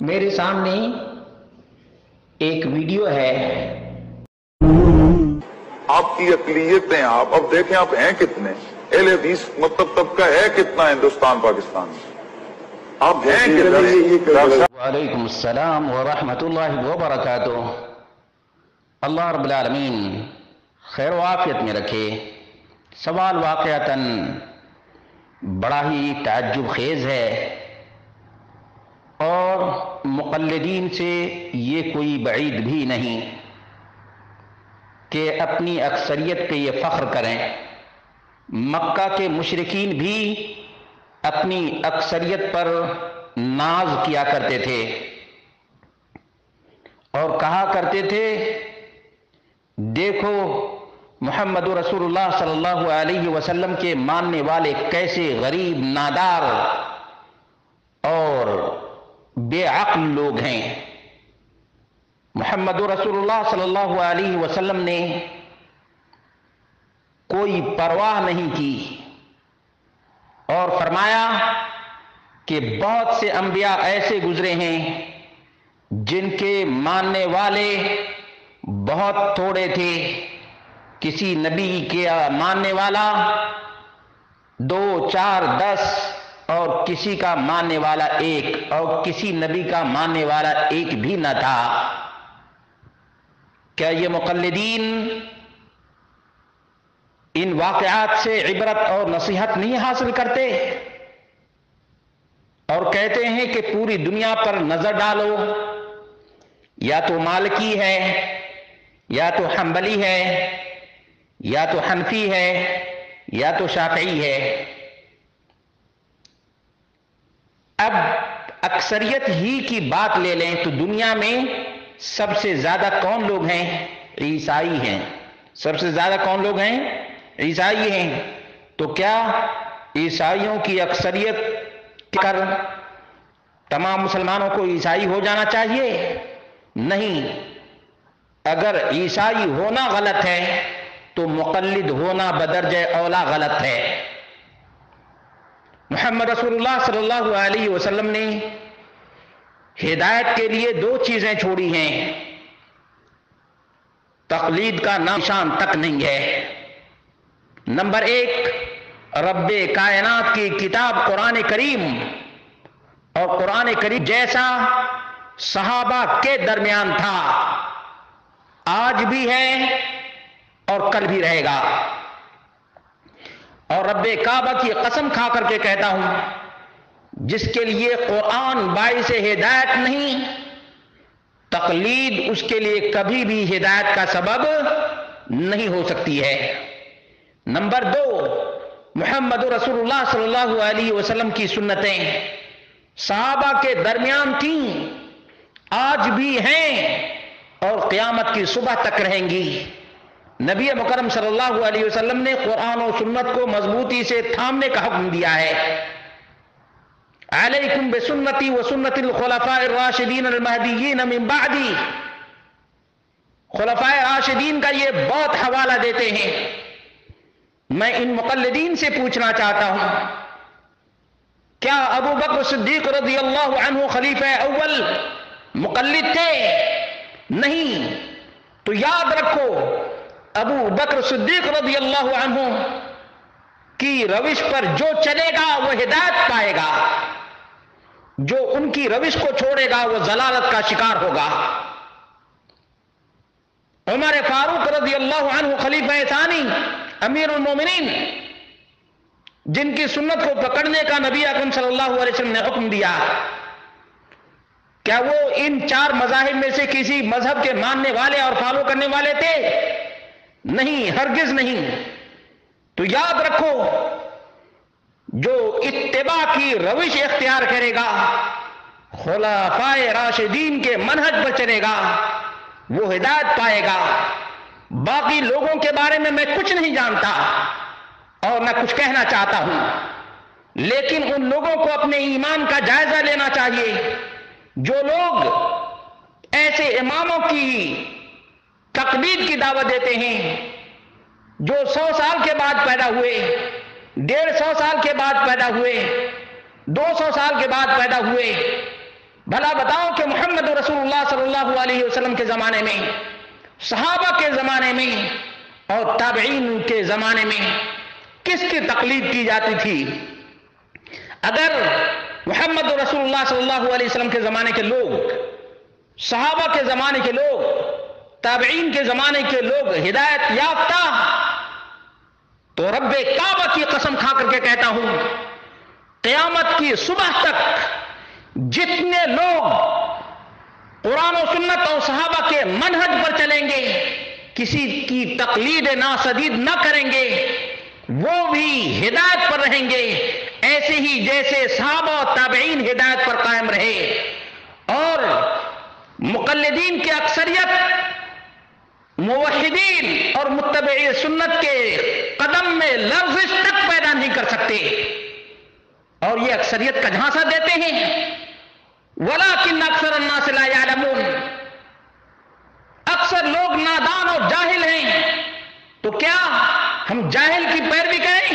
میرے سامنے ایک ویڈیو ہے. آپ کی اقلیتیں آپ اب دیکھیں آپ ہیں کتنے اہل حدیث مطلب طبقہ ہے کتنا ہندوستان پاکستان میں آپ ہیں کتنے. وعلیکم السلام ورحمۃ اللہ وبرکاتہ. اللہ رب العالمین خیر و عافیت میں رکھے. سوال واقعتاً بڑا ہی تعجب خیز ہے اور مقلدین سے یہ کوئی بعید بھی نہیں کہ اپنی اکثریت پہ یہ فخر کریں. مکہ کے مشرکین بھی اپنی اکثریت پر ناز کیا کرتے تھے اور کہا کرتے تھے دیکھو محمد رسول اللہ صلی اللہ علیہ وسلم کے ماننے والے کیسے غریب نادار اور بے عقل لوگ ہیں. محمد رسول اللہ صلی اللہ علیہ وسلم نے کوئی پرواہ نہیں کی اور فرمایا کہ بہت سے انبیاء ایسے گزرے ہیں جن کے ماننے والے بہت تھوڑے تھے. کسی نبی کے ماننے والا 2 4 10 اور کسی کا ماننے والا 1 اور کسی نبی کا ماننے والا 1 بھی نہ تھا. کیا یہ مقلدین ان واقعات سے عبرت اور نصیحت نہیں حاصل کرتے اور کہتے ہیں کہ پوری دنیا پر نظر ڈالو یا تو مالکی ہے یا تو حنبلی ہے یا تو حنفی ہے یا تو شافعی ہے. اب اکثریت ہی کی بات لے لیں تو دنیا میں سب سے زیادہ کون لوگ ہیں؟ عیسائی ہیں. سب سے زیادہ کون لوگ ہیں؟ عیسائی ہیں. تو کیا عیسائیوں کی اکثریت کر تمام مسلمانوں کو عیسائی ہو جانا چاہیے؟ نہیں. اگر عیسائی ہونا غلط ہے تو مقلد ہونا بدرجہ اولا غلط ہے. محمد رسول اللہ صلی اللہ علیہ وسلم نے ہدایت کے لیے 2 چیزیں چھوڑی ہیں. تقلید کا نام نشان تک نہیں ہے. نمبر 1 رب کائنات کی کتاب قرآن کریم اور قرآن کریم جیسا صحابہ کے درمیان تھا، آج بھی ہے اور کل بھی رہے گا. اور رب کعبہ کی قسم کھا کر کے کہتا ہوں جس کے لیے قرآن باعث ہدایت نہیں، تقلید اس کے لیے کبھی بھی ہدایت کا سبب نہیں ہو سکتی ہے. نمبر 2 محمد رسول اللہ صلی اللہ علیہ وسلم کی سنتیں صحابہ کے درمیان تھیں، آج بھی ہیں اور قیامت کی صبح تک رہیں گی. نبی مکرم صلی اللہ علیہ وسلم نے قرآن و سنت کو مضبوطی سے تھامنے کا حکم دیا ہے. علیکم بسنتی و سنت الخلفاء الراشدین المہدیین من بعدی. خلفاء راشدین کا یہ بہت حوالہ دیتے ہیں. میں ان مقلدین سے پوچھنا چاہتا ہوں کیا ابو بکر صدیق رضی اللہ عنہ خلیفہ اول مقلد تھے؟ نہیں. تو یاد رکھو ابو بکر صدیق رضی اللہ عنہ کی روش پر جو چلے گا وہ ہدایت پائے گا، جو ان کی روش کو چھوڑے گا وہ ضلالت کا شکار ہوگا. عمر فاروق رضی اللہ عنہ خلیفہ ثانی امیر المومنین جن کی سنت کو پکڑنے کا نبی اکرم صلی اللہ علیہ وسلم نے حکم دیا، کیا وہ ان 4 مذاہب میں سے کسی مذہب کے ماننے والے اور فالو کرنے والے تھے؟ نہیں، ہرگز نہیں. تو یاد رکھو جو اتباع کی روش اختیار کرے گا، خلفاء راشدین کے منہج پر چلے گا، وہ ہدایت پائے گا. باقی لوگوں کے بارے میں کچھ نہیں جانتا اور نہ کچھ کہنا چاہتا ہوں، لیکن ان لوگوں کو اپنے ایمان کا جائزہ لینا چاہیے جو لوگ ایسے اماموں کی تقلید کی دعوت دیتے ہیں جو 100 سال کے بعد پیدا ہوئے، 150 سال کے بعد پیدا ہوئے، 200 سال کے بعد پیدا ہوئے. بھلا بتاؤ کہ محمد رسول اللہ صلی اللہ علیہ وسلم کے زمانے میں، صحابہ کے زمانے میں اور تابعین کے زمانے میں کس کی تقلید کی جاتی تھی؟ اگر محمد رسول اللہ صلی اللہ علیہ وسلم کے زمانے کے لوگ، صحابہ کے زمانے کے لوگ، تابعین کے زمانے کے لوگ ہدایت یافتہ، تو رب کعبہ کی قسم کھا کر کے کہتا ہوں، قیامت کی صبح تک جتنے لوگ قرآن و سنت اور صحابہ کے منہج پر چلیں گے، کسی کی تقلید ناسدید نہ کریں گے، وہ بھی ہدایت پر رہیں گے، ایسے ہی جیسے صحابہ و تابعین ہدایت پر قائم رہے۔ اور مقلدین کی اکثریت موحدین اور متبعی سنت کے قدم میں لرزش تک پیدا نہیں کر سکتے، اور یہ اکثریت کا جھانسا دیتے ہیں۔ وَلَٰكِنَّ أَكْثَرَ النَّاسِ لَا يَعْلَمُونَ، اکثر لوگ نادان اور جاہل ہیں، تو کیا ہم جاہل کی پیروی کریں،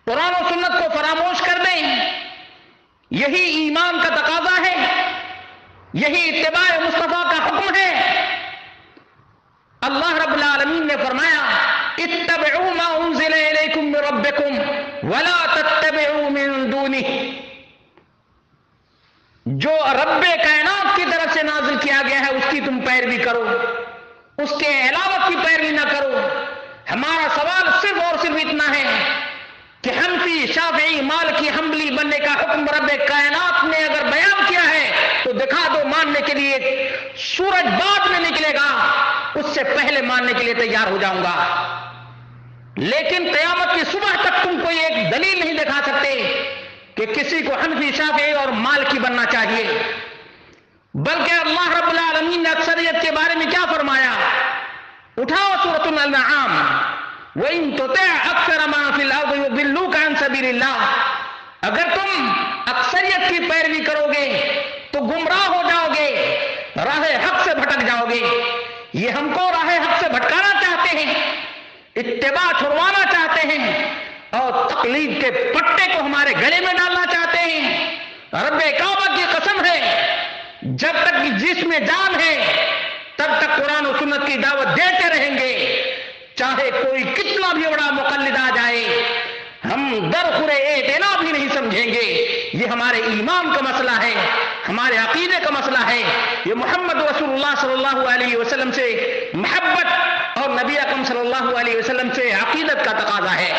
قرآن و سنت کو فراموش کر دیں؟ یہی ایمان کا تقاضا ہے، یہی اتباع مصطفیٰ کا حکم ہے۔ اللہ رب العالمین نے فرمایا، اتبعوا ما انزل الیکم من ربکم ولا تتبعوا من دونہ، جو رب کائنات کی طرف سے نازل کیا گیا ہے اس کی تم پیروی کرو، اس کے علاوہ کی پیروی نہ کرو۔ ہمارا سوال صرف اور صرف اتنا ہے کہ حنفی، شافعی، مالکی، حنبلی بننے کا حکم رب کائنات نے اگر بیان کیا ہے تو دکھا دو، ماننے کے لیے سورج بعد میں نکلے گا، اس سے پہلے ماننے کے لیے تیار ہو جاؤں گا۔ لیکن قیامت کی صبح تک تم کوئی ایک دلیل نہیں دکھا سکتے کہ کسی کو حنفی، شافعی اور مالکی بننا چاہیے، بلکہ اللہ رب العالمین نے اکثریت کے بارے میں کیا فرمایا؟ اٹھاؤ سورۃ الانعام، وَإِن تُطِعْ أَكْثَرَ مَن فِي الْأَرْضِ يُضِلُّوكَ عَن سَبِيلِ اللَّهِ، اگر تم اکثریت کی پیروی کرو گے تو گمراہ ہو جاؤ گے، راہ حق سے بھٹک جاؤ گے۔ یہ ہم کو راہ حق سے بھٹکانا چاہتے ہیں، اتباع چھڑوانا چاہتے ہیں، اور تقلید کے پٹے کو ہمارے گلے میں ڈالنا چاہتے ہیں۔ رب کعبہ کی قسم ہے، جب تک جس میں جان ہے تب تک قرآن و سنت کی دعوت دیتے رہیں گے، چاہے کوئی کتنا بھی بڑا مقلد آ جائے، ہم درخورِ اعتنا بھی نہیں سمجھیں گے۔ یہ ہمارے ایمان کا مسئلہ ہے، ہمارے عقیدے کا مسئلہ ہے، یہ محمد رسول اللہ صلی اللہ علیہ وسلم سے محبت اور نبی اکرم صلی اللہ علیہ وسلم سے عقیدت کا تقاضا ہے۔